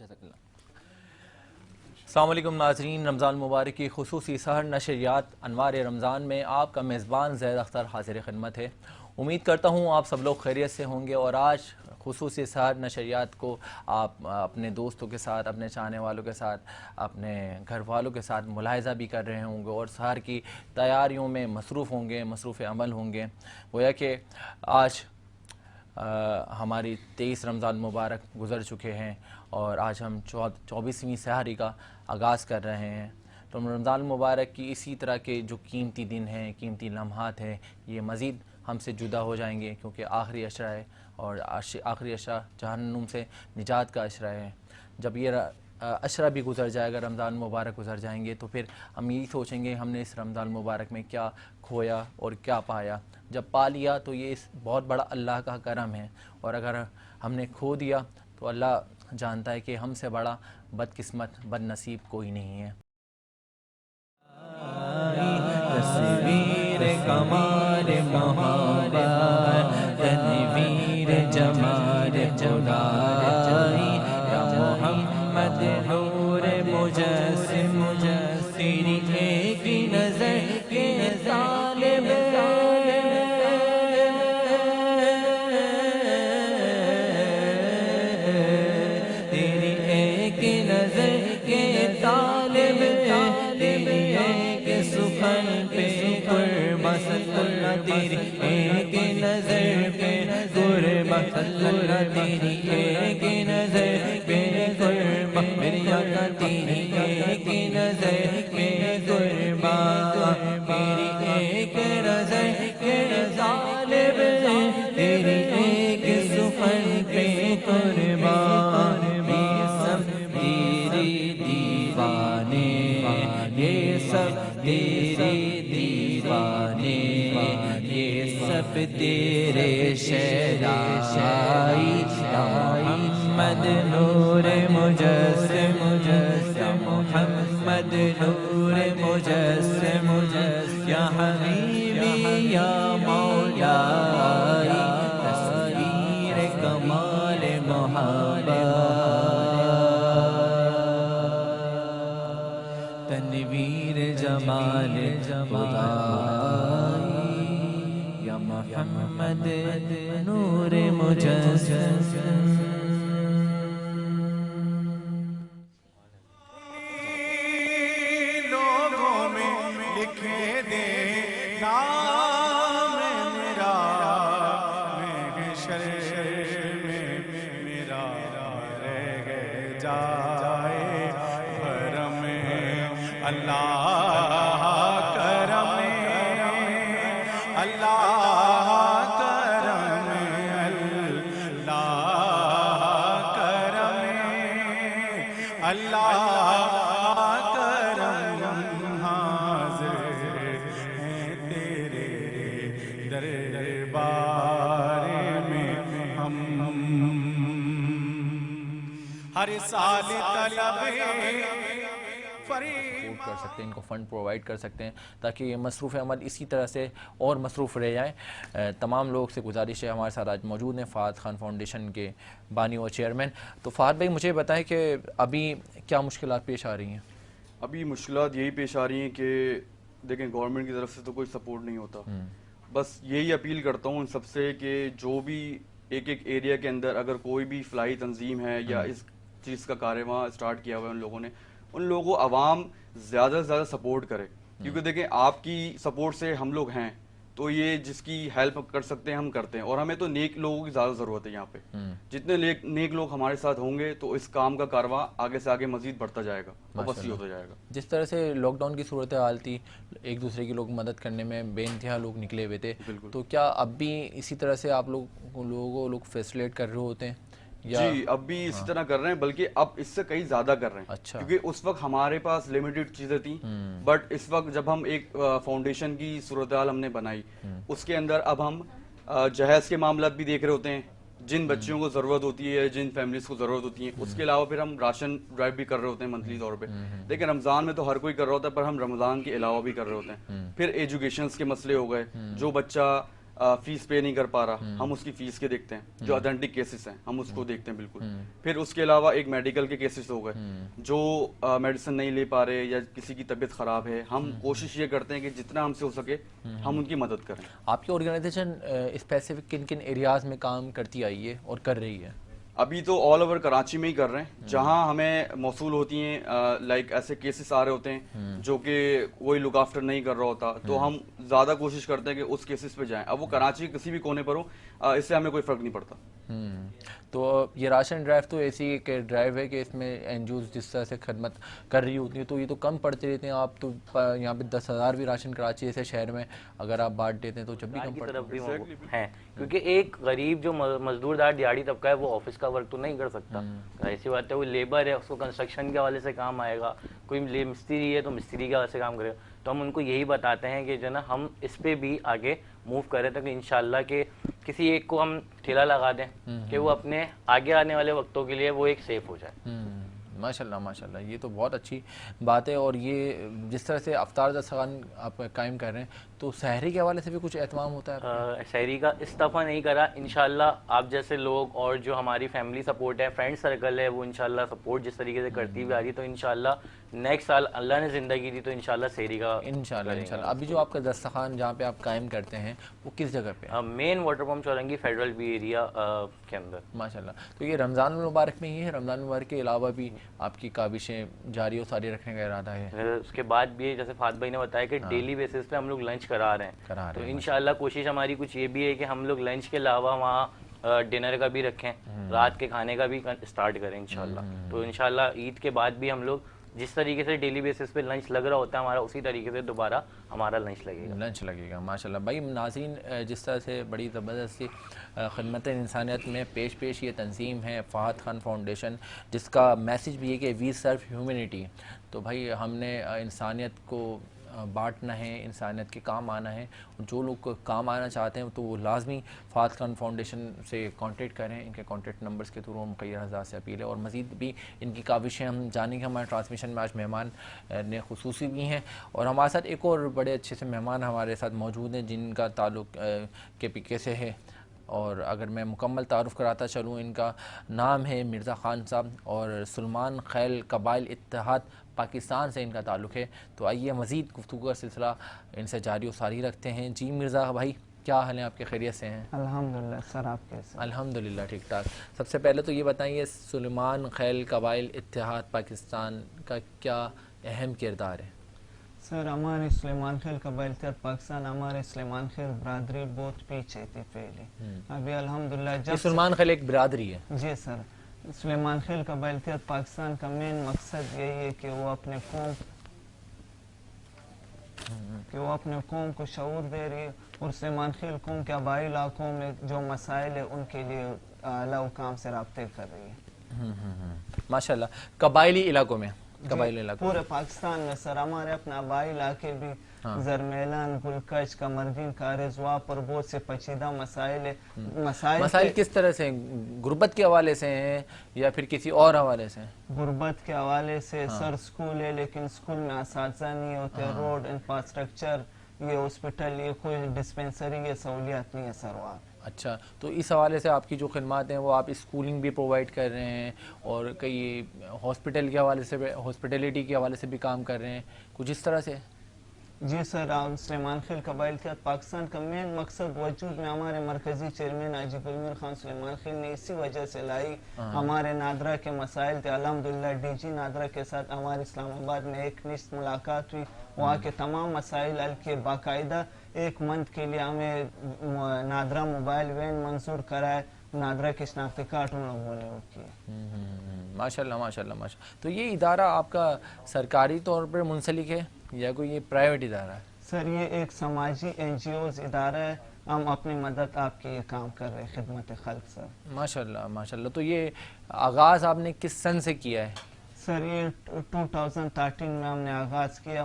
جزاک اللہ۔ السلام علیکم ناظرین، رمضان مبارک کی خصوصی سحر نشریات انوار رمضان میں آپ کا میزبان زید اختر حاضر خدمت ہے۔ امید کرتا ہوں آپ سب لوگ خیریت سے ہوں گے، اور آج خصوصی سحر نشریات کو آپ اپنے دوستوں کے ساتھ، اپنے چاہنے والوں کے ساتھ، اپنے گھر والوں کے ساتھ ملاحظہ بھی کر رہے ہوں گے، اور سحر کی تیاریوں میں مصروف ہوں گے، مصروف عمل ہوں گے۔ گویا کہ آج ہماری 23 رمضان مبارک گزر چکے ہیں، اور آج ہم 24ویں سحری کا آغاز کر رہے ہیں۔ تو رمضان مبارک کی اسی طرح کے جو قیمتی دن ہیں، قیمتی لمحات ہیں، یہ مزید ہم سے جدا ہو جائیں گے، کیونکہ آخری عشرہ ہے، اور آخری عشرہ جہنم سے نجات کا عشرہ ہے۔ جب یہ عشرہ بھی گزر جائے گا، رمضان مبارک گزر جائیں گے، تو پھر ہم یہی سوچیں گے ہم نے اس رمضان مبارک میں کیا کھویا اور کیا پایا۔ جب پا لیا تو یہ بہت بڑا اللہ کا کرم ہے، اور اگر ہم نے کھو دیا تو اللہ جانتا ہے کہ ہم سے بڑا بدقسمت، بد نصیب کوئی نہیں ہے۔ تصویر کمال محبت، تنویر جمال خدائی، یا محمد نور مجسم، تیری ایک نظر کے ظالم، تیری ایک نظر کے طالب، تیری ایک سخن پہ قربت اللہ، تیری ایک نظر پہ قربت اللہ، تیری ایک نظر پہ قربت میری آقا، تیری ایک نظر پہ قربت، میری ایک نظر کے طالب، تیری ایک سخن پہ قربان، یہ سب تیری دیوانے، یہ سب تیری دیوانے، یہ سب تیرے شہدائی، یا محمد نور مجسم، یا محمد نور مجسم، یا حبیبی یا مولائی، تصویر کمال محبت، تنویر جمال خدائی، یا محمد نور مجسم۔ لوگوں میں لکھے دے نام میرا، محشر میں میرا رہ جائے حرم اللہ، کرم اللہ، کرم اللہ، کرم اللہ، کرم حاضر ہیں تیرے دربار میں ہم، ہر سال طلب فریب کر سکتے ہیں، ان کو فنڈ پرووائڈ کر سکتے ہیں، تاکہ یہ مصروف عمل اسی طرح سے اور مصروف رہ جائیں۔ تمام لوگ سے گزارش ہے، ہمارے ساتھ آج موجود ہیں فہد خان فاؤنڈیشن کے بانی اور چیئرمین۔ تو فہد بھائی مجھے بتائیں کہ ابھی کیا مشکلات پیش آ رہی ہیں؟ ابھی مشکلات یہی پیش آ رہی ہیں کہ دیکھیں گورنمنٹ کی طرف سے تو کوئی سپورٹ نہیں ہوتا، بس یہی اپیل کرتا ہوں ان سب سے کہ جو بھی ایک ایک ایریا کے اندر اگر کوئی بھی فلاحی تنظیم ہے یا اس چیز کا کارواں اسٹارٹ کیا ہوا ہے ان لوگوں نے، ان لوگوں کو عوام زیادہ سے زیادہ سپورٹ کرے، کیونکہ دیکھیں آپ کی سپورٹ سے ہم لوگ ہیں، تو یہ جس کی ہیلپ کر سکتے ہیں ہم کرتے ہیں، اور ہمیں تو نیک لوگوں کی زیادہ ضرورت ہے یہاں پہ۔ جتنے نیک لوگ ہمارے ساتھ ہوں گے تو اس کام کا کارواں آگے سے آگے مزید بڑھتا جائے گا اور وسیع ہوتا جائے گا۔ جس طرح سے لاک ڈاؤن کی صورتحال تھی، ایک دوسرے کی لوگ مدد کرنے میں بے انتہا لوگ نکلے ہوئے تھے، تو کیا اب بھی اسی طرح سے آپ لوگ فیسلیٹ کر رہے ہوتے ہیں؟ جی اب بھی اسی طرح کر رہے ہیں، بلکہ اب اس سے کئی زیادہ کر رہے ہیں، کیونکہ اس وقت ہمارے پاس لمیٹڈ چیزیں تھیں، بٹ اس وقت جب ہم ایک فاؤنڈیشن کی صورتحال ہم نے بنائی، اس کے اندر اب ہم جہیز کے معاملات بھی دیکھ رہے ہوتے ہیں، جن بچیوں کو ضرورت ہوتی ہے، جن فیملیز کو ضرورت ہوتی ہے، اس کے علاوہ پھر ہم راشن ڈرائیو بھی کر رہے ہوتے ہیں منتھلی طور پہ۔ لیکن رمضان میں تو ہر کوئی کر رہا ہوتا ہے، پر ہم رمضان کے علاوہ بھی کر رہے ہوتے ہیں۔ پھر ایجوکیشنز کے مسئلے ہو گئے، جو بچہ فیس پے نہیں کر پا رہا، ہم اس کی فیس کے دیکھتے ہیں. جو اتھینٹک کیسز ہیں ہم اس کو دیکھتے ہیں بالکل. پھر اس کے علاوہ ایک میڈیکل کے کیسز ہو گئے جو میڈیسن نہیں لے پا رہے یا کسی کی طبیعت خراب ہے، ہم کوشش یہ کرتے ہیں کہ جتنا ہم سے ہو سکے ہم ان کی مدد کریں. آپ کی آرگنائزیشن اسپیسیفک کن کن ایریاز میں کام کرتی آئی ہے اور کر رہی ہے؟ ابھی تو آل اوور کراچی میں ہی کر رہے ہیں. جہاں ہمیں موصول ہوتی ہیں لائک ایسے کیسز آ رہے ہوتے ہیں جو کہ کوئی لک آفٹر نہیں کر رہا ہوتا، تو ہم زیادہ کوشش کرتے ہیں کہ اس کیسز پہ جائیں. اب وہ کراچی کے کسی بھی کونے پر ہو، اس سے ہمیں کوئی فرق نہیں پڑتا. تو یہ راشن ڈرائیو تو ایسی ایک ڈرائیو ہے کہ اس میں این جی اوز جس طرح سے خدمت کر رہی ہوتی ہیں تو یہ تو کم پڑتے رہتے ہیں. آپ تو یہاں پہ 10,000 بھی راشن کراچی جیسے شہر میں اگر آپ بانٹ دیتے ہیں تو جب بھی کم پڑتے ہیں. کیونکہ ایک غریب جو مزدور دار دیہڑی طبقہ ہے وہ آفس کا ورک تو نہیں کر سکتا. ایسی بات ہے وہ لیبر ہے، اس کو کنسٹرکشن کے حوالے سے کام آئے گا. کوئی مستری ہے تو مستری کے حوالے سے کام کرے گا. تو ہم ان کو یہی بتاتے ہیں کہ جو نا ہم اس پہ بھی آگے موو کریں تاکہ انشاءاللہ کہ کسی ایک کو ہم ٹھیلا لگا دیں کہ وہ اپنے آگے آنے والے وقتوں کے لیے وہ ایک سیف ہو جائے. ماشاءاللہ ماشاءاللہ، یہ تو بہت اچھی بات ہے. اور یہ جس طرح سے افطار دسترخوان آپ قائم کر رہے ہیں تو سحری کے حوالے سے بھی کچھ اہتمام ہوتا ہے؟ شہری کا اس دفعہ نہیں کرا. انشاءاللہ آپ جیسے لوگ اور جو ہماری فیملی سپورٹ ہے، فرینڈ سرکل ہے، وہ انشاءاللہ سپورٹ جس طریقے سے کرتی ہوئی آ رہی ہے، تو انشاءاللہ نیکسٹ سال اللہ نے زندگی دی تو انشاءاللہ شہری کا انشاءاللہ. ابھی جو آپ کا دسترخوان جہاں پہ آپ قائم کرتے ہیں وہ کس جگہ پہ؟ مین water pump چورنگی federal be area کے اندر. ماشاءاللہ. تو یہ رمضان المبارک میں ہی ہے؟ رمضان المبارک کے علاوہ بھی آپ کی کاوشیں جاری و ساری رکھنے کا ارادہ ہے؟ اس کے بعد بھی جیسے فہد بھائی نے بتایا کہ ڈیلی بیسس پہ ہم لوگ لنچ کرا رہے ہیں، تو انشاءاللہ کوشش ہماری کچھ یہ بھی ہے کہ ہم لوگ لنچ کے علاوہ وہاں ڈنر کا بھی رکھیں، رات کے کھانے کا بھی اسٹارٹ کریں انشاءاللہ. تو انشاءاللہ عید کے بعد بھی ہم لوگ جس طریقے سے ڈیلی بیسس پہ لنچ لگ رہا ہوتا ہے ہمارا، اسی طریقے سے دوبارہ ہمارا لنچ لگے گا. ماشاءاللہ. بھائی ناظرین، جس طرح سے بڑی زبردست خدمت انسانیت میں پیش یہ تنظیم ہے فہد خان فاؤنڈیشن، جس کا میسج بھی ہے کہ وی سرو ہیومینٹی. تو بھائی ہم نے انسانیت کو بانٹنا ہے، انسانیت کے کام آنا ہے. جو لوگ کام آنا چاہتے ہیں تو وہ لازمی فہد خان فاؤنڈیشن سے کانٹیکٹ کریں. ان کے کانٹیکٹ نمبرز کے تھرو مقیر حضرات سے اپیل ہے. اور مزید بھی ان کی کاوشیں ہم جانیں گے. ہمارے ٹرانسمیشن میں آج مہمان نے خصوصی بھی ہیں اور ہمارے ساتھ ایک اور بڑے اچھے سے مہمان ہمارے ساتھ موجود ہیں جن کا تعلق کے پی کے سے ہے. اور اگر میں مکمل تعارف کراتا چلوں، ان کا نام ہے مرزا خان صاحب اور سلمان خیل قبائل اتحاد پاکستان سے ان کا تعلق ہے. تو آئیے مزید گفتگو کا سلسلہ ان سے جاری و ساری رکھتے ہیں. جی مرزا بھائی، کیا حال ہیں آپ کے؟ خیریت سے ہیں؟ الحمدللہ. سر آپ کیسے؟ الحمدللہ ٹھیک ٹھاک. سب سے پہلے تو یہ بتائیے سلمان خیل قبائل اتحاد پاکستان کا کیا اہم کردار ہے؟ سر ہمارے سلیمان خیل قبائل اتحاد پاکستان، ہمارے سلیمان خیل برادری بہت پیچھے تھی پہلے. ابھی الحمدللہ جب سلمان خیل ایک برادری ہے. جی سر. سلیمان خیل قبائل اتحاد پاکستان کا مین مقصد یہی ہے کہ وہ اپنے قوم کو شعور دے رہی ہے اور سلیمان خیل قوم کے آبائی علاقوں میں جو مسائل ہیں ان کے لیے اعلیٰ حکام سے رابطے کر رہی ہے. ماشاءاللہ. قبائلی علاقوں میں پورے پاکستان میں سر ہمارے اپنے آبائی علاقے بھی زرمیلان، گلکچ، قمردین، کارزوا پر بہت سے پیچیدہ مسائل کس طرح سے؟ غربت کے حوالے سے ہیں یا پھر کسی اور حوالے سے؟ غربت کے حوالے سے سر اسکول ہے لیکن اسکول میں اساتذہ نہیں ہوتے، روڈ انفراسٹرکچر، یہ ہاسپٹل، یہ کوئی ڈسپینسری، یہ سہولیات نہیں ہے سر وہاں. اچھا. تو اس حوالے سے آپ کی جو خدمات ہیں وہ آپ اسکولنگ بھی پرووائڈ کر رہے ہیں اور کئی ہاسپٹل کے حوالے سے ہاسپٹیلٹی کے حوالے سے بھی کام کر رہے ہیں کچھ اس طرح سے؟ جی سر. سلیمان خیل قبائل اتحاد پاکستان کا مین مقصد وجود میں ہمارے مرکزی چیئرمین حاجی گلمیر خان سلیمان خیل نے اسی وجہ سے لائی. ہمارے نادرا کے مسائل تھے، الحمدللہ ڈی جی نادرا کے ساتھ ہماری اسلام آباد میں ایک نشست ملاقات ہوئی، وہاں کے تمام مسائل حل کیے. باقاعدہ ایک منتھ کے لیے ہمیں نادرا موبائل وین منظور کرائے، نادرا کے شناختی کارڈ ان لوگوں نے وہ کیے. ماشاءاللہ ماشاءاللہ ماشاءاللہ. تو یہ ادارہ آپ کا سرکاری طور پر منسلک ہے یا کوئی یہ پرائیویٹ ادارہ ہے؟ سر یہ ایک سماجی این جی اوز ادارہ ہے. ہم اپنی مدد آپ کے یہ کام کر رہے ہیں، خدمت خلق سر. ماشاءاللہ ماشاءاللہ. تو یہ آغاز آپ نے کس سن سے کیا ہے؟ سر یہ 2013 میں ہم نے آغاز کیا.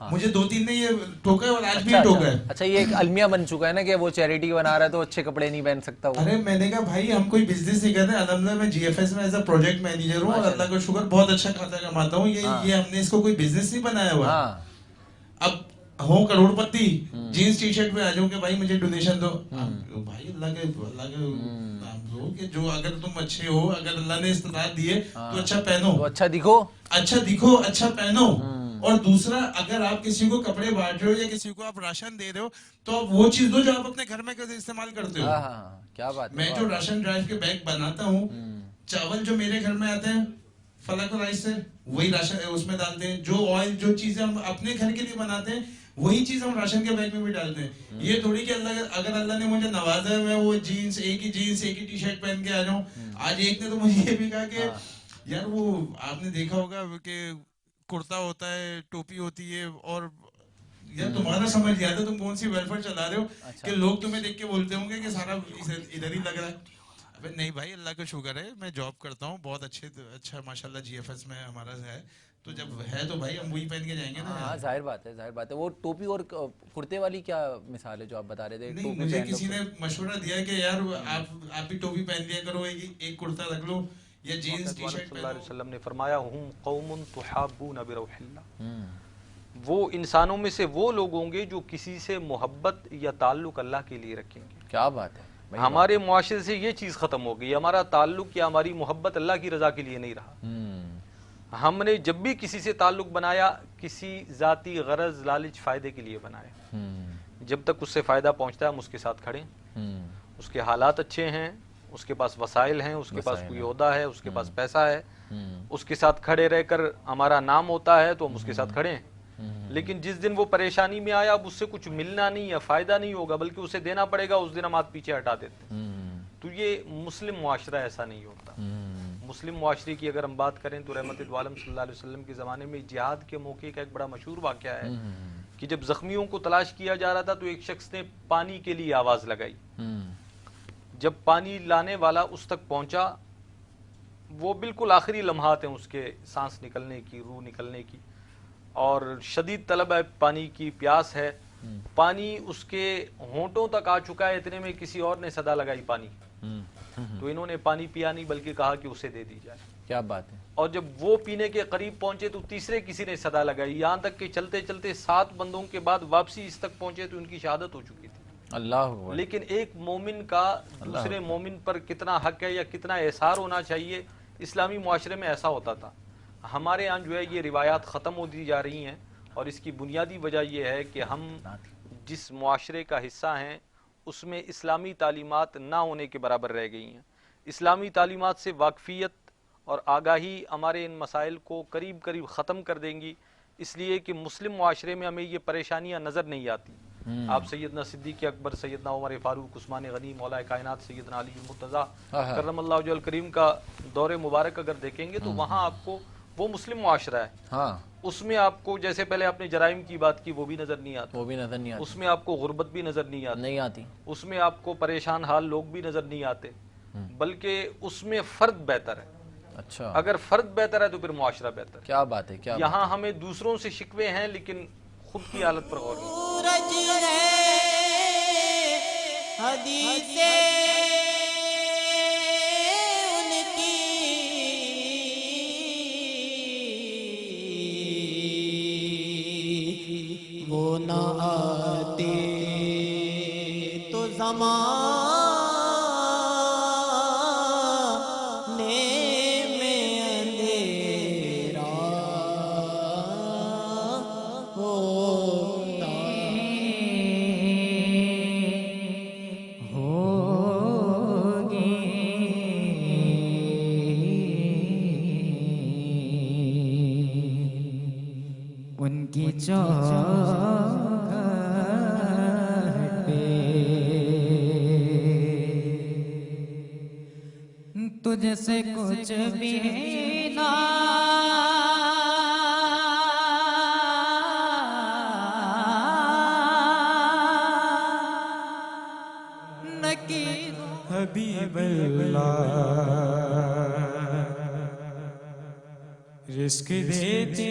مجھے 2-3 نے یہ ٹوکا ہے اور آج بھی اچھا ٹوکا ہے. اچھا یہ ایک المیہ بن چکا ہے نا کہ وہ چیریٹی بنا رہا ہے تو اچھے کپڑے نہیں پہن سکتا وہ. ارے میں نے کہا بھائی ہم کوئی بزنس نہیں کرتے, الحمدللہ میں جی ایف ایس میں ایز اے پروجیکٹ مینیجر ہوں اور اللہ کا شکر بہت اچھا کھاتا کماتا ہوں. یہ ہم نے اس کو کوئی بزنس نہیں بنایا ہوا. اب ہوں کروڑ پتی, جینس ٹی شرٹ میں آ جاؤں کہ بھائی مجھے ڈونیشن دو. بھائی اللہ کے نام دو کہ جو اگر تم اچھے ہو, اگر اللہ نے استطاعت دیے تو اچھا پہنو, اچھا دکھو, اچھا پہنو. اور دوسرا, اگر آپ کسی کو کپڑے بانٹ رہے ہو یا کسی کو آپ راشن دے رہے ہو تو آپ وہ چیز دو جو آپ اپنے گھر میں استعمال کرتے ہو. کیا بات ہے. میں جو راشن ڈرائیو کے بیگ بناتا ہوں, چاول جو میرے گھر میں آتے ہیں فلاح و رائس سے, وہی راشن اس میں ڈالتے ہیں. جو آئل, جو چیزیں ہم اپنے گھر کے لیے بناتے ہیں وہی چیز ہم راشن کے بیگ میں بھی ڈالتے ہیں. یہ تھوڑی کہ اگر اللہ نے مجھے نوازا ہے میں وہ جینس, ایک ہی ٹی شرٹ پہن کے آ جاؤں. آج ایک نے تو مجھے یہ بھی کہا کہ یار وہ آپ نے دیکھا ہوگا کہ کرتا ہوتا ہے, ٹوپی ہوتی ہے, اور یار تمہارا سمجھ گیا تھا تم کون سی ویلفیئر چلا رہے ہو کہ لوگ تمہیں دیکھ کے بولتے ہوں گے کہ سارا ادھر ہی لگ رہا ہے. ابے نہیں بھائی, اللہ کا شکر ہے, میں جاب کرتا ہوں بہت اچھا ماشاءاللہ جی ایف ایس میں ہمارا ہے, تو جب ہے تو بھائی ہم وہی پہن کے جائیں گے نا. ہاں ظاہر بات ہے. وہ ٹوپی اور کرتے والی کیا مثال ہے جو آپ بتا رہے تھے؟ نہیں, مجھے کسی نے مشورہ دیا کہ یار آپ بھی ٹوپی پہن لیا کرو, ایک کرتا رکھ لو یا جینس ٹی شرٹ. صلی اللہ علیہ وسلم نے فرمایا ہم قوم تحابون بروح اللہ, وہ انسانوں میں سے وہ لوگ ہوں گے جو کسی سے محبت یا تعلق اللہ کے لیے رکھیں گے. کیا بات ہے. ہمارے معاشرے سے یہ چیز ختم ہو گئی, ہمارا تعلق یا ہماری محبت اللہ کی رضا کے لیے نہیں رہا. ہم نے جب بھی کسی سے تعلق بنایا کسی ذاتی غرض, لالچ, فائدے کے لیے بنایا. جب تک اس سے فائدہ پہنچتا ہے ہم اس کے ساتھ کھڑے ہیں, اس کے حالات اچھے ہیں, اس کے پاس وسائل ہیں, اس کے پاس کوئی عہدہ ہے, اس کے پاس پیسہ ہے, اس کے ساتھ کھڑے رہ کر ہمارا نام ہوتا ہے تو ہم اس کے ساتھ کھڑے ہیں. لیکن جس دن وہ پریشانی میں آیا, اب اس سے کچھ ملنا نہیں یا فائدہ نہیں ہوگا بلکہ اسے دینا پڑے گا, اس دن ہم ہاتھ پیچھے ہٹا دیتے ہیں. تو یہ مسلم معاشرہ ایسا نہیں ہوتا. مسلم معاشرے کی اگر ہم بات کریں تو رحمت العالم صلی اللہ علیہ وسلم کے زمانے میں جہاد کے موقع کا ایک بڑا مشہور واقعہ ہے کہ جب زخمیوں کو تلاش کیا جا رہا تھا تو ایک شخص نے پانی کے لیے آواز لگائی. جب پانی لانے والا اس تک پہنچا, وہ بالکل آخری لمحات ہیں اس کے سانس نکلنے کی, روح نکلنے کی, اور شدید طلب ہے, پانی کی پیاس ہے, پانی اس کے ہونٹوں تک آ چکا ہے, اتنے میں کسی اور نے صدا لگائی پانی, تو انہوں نے پانی پیا نہیں بلکہ کہا کہ اسے دے دی جائے. کیا بات ہے. اور جب وہ پینے کے قریب پہنچے تو تیسرے کسی نے صدا لگائی, یہاں تک کہ چلتے چلتے 7 بندوں کے بعد واپسی اس تک پہنچے تو ان کی شہادت ہو چکی تھی. اللہ. لیکن ایک مومن کا دوسرے مومن پر کتنا حق ہے یا کتنا احسار ہونا چاہیے, اسلامی معاشرے میں ایسا ہوتا تھا. ہمارے یہاں جو ہے یہ روایات ختم ہوتی جا رہی ہیں, اور اس کی بنیادی وجہ یہ ہے کہ ہم جس معاشرے کا حصہ ہیں اس میں اسلامی تعلیمات نہ ہونے کے برابر رہ گئی ہیں. اسلامی تعلیمات سے واقفیت اور آگاہی ہمارے ان مسائل کو قریب قریب ختم کر دیں گی, اس لیے کہ مسلم معاشرے میں ہمیں یہ پریشانیاں نظر نہیں آتی. آپ سیدنا صدیق اکبر, سیدنا عمر فاروق, عثمان غنی, مولا کائنات سیدنا علی مرتضیٰ کرم اللہ وجہہ الکریم کا دور مبارک اگر دیکھیں گے تو وہاں آپ کو وہ مسلم معاشرہ ہے, اس میں آپ کو جیسے پہلے آپ نے جرائم کی بات کی وہ بھی نظر نہیں آتی, اس میں آپ کو غربت بھی نظر نہیں آتی, اس میں آپ کو پریشان حال لوگ بھی نظر نہیں آتے, بلکہ اس میں فرد بہتر ہے. اچھا, اگر فرد بہتر ہے تو پھر معاشرہ بہتر ہے. کیا بات ہے. یہاں ہمیں دوسروں سے شکوے ہیں لیکن خود کی حالت پر غور وہ نہ آتے تو زمانے میں اندھیرا ہوتا ان کی چاہت پہ تجھ سے کچھ بھی نہ حبیب اللہ رزق دیتے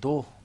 2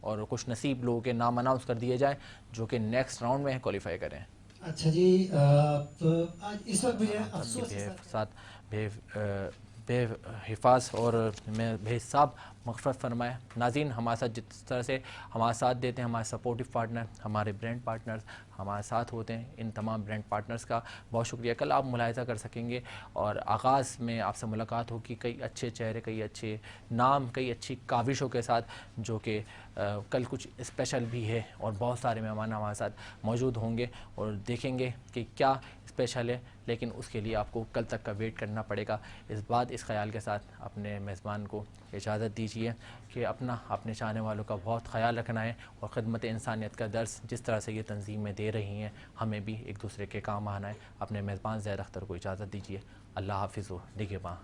اور خوش نصیب لوگوں کے نام اناؤنس کر دیے جائیں جو کہ نیکسٹ راؤنڈ میں کوالیفائی کریں. اچھا جی تو آج اس وقت مجھے افسوس ہے ساتھ بے حفاظ اور میں بے حساب مغفرت فرمائے. ناظرین ہمارے ساتھ جس طرح سے ہمارا ساتھ دیتے ہیں ہمارے سپورٹیو پارٹنر ہمارے برانڈ پارٹنرز ہمارے ساتھ ہوتے ہیں, ان تمام برانڈ پارٹنرز کا بہت شکریہ. کل آپ ملاحظہ کر سکیں گے اور آغاز میں آپ سے ملاقات ہوگی کئی اچھے چہرے کئی اچھے نام کئی اچھی کاوشوں کے ساتھ جو کہ کل کچھ اسپیشل بھی ہے اور بہت سارے مہمان ہمارے ساتھ موجود ہوں گے اور دیکھیں گے کہ کیا اسپیشل ہے, لیکن اس کے لیے آپ کو کل تک کا ویٹ کرنا پڑے گا. اس خیال کے ساتھ اپنے میزبان کو اجازت دیجیے کہ اپنے چاہنے والوں کا بہت خیال رکھنا ہے اور خدمت انسانیت کا درس جس طرح سے یہ تنظیمیں دے رہی ہیں ہمیں بھی ایک دوسرے کے کام آنا ہے. اپنے میزبان زید اختر کو اجازت دیجیے. اللہ حافظ و نگہباں.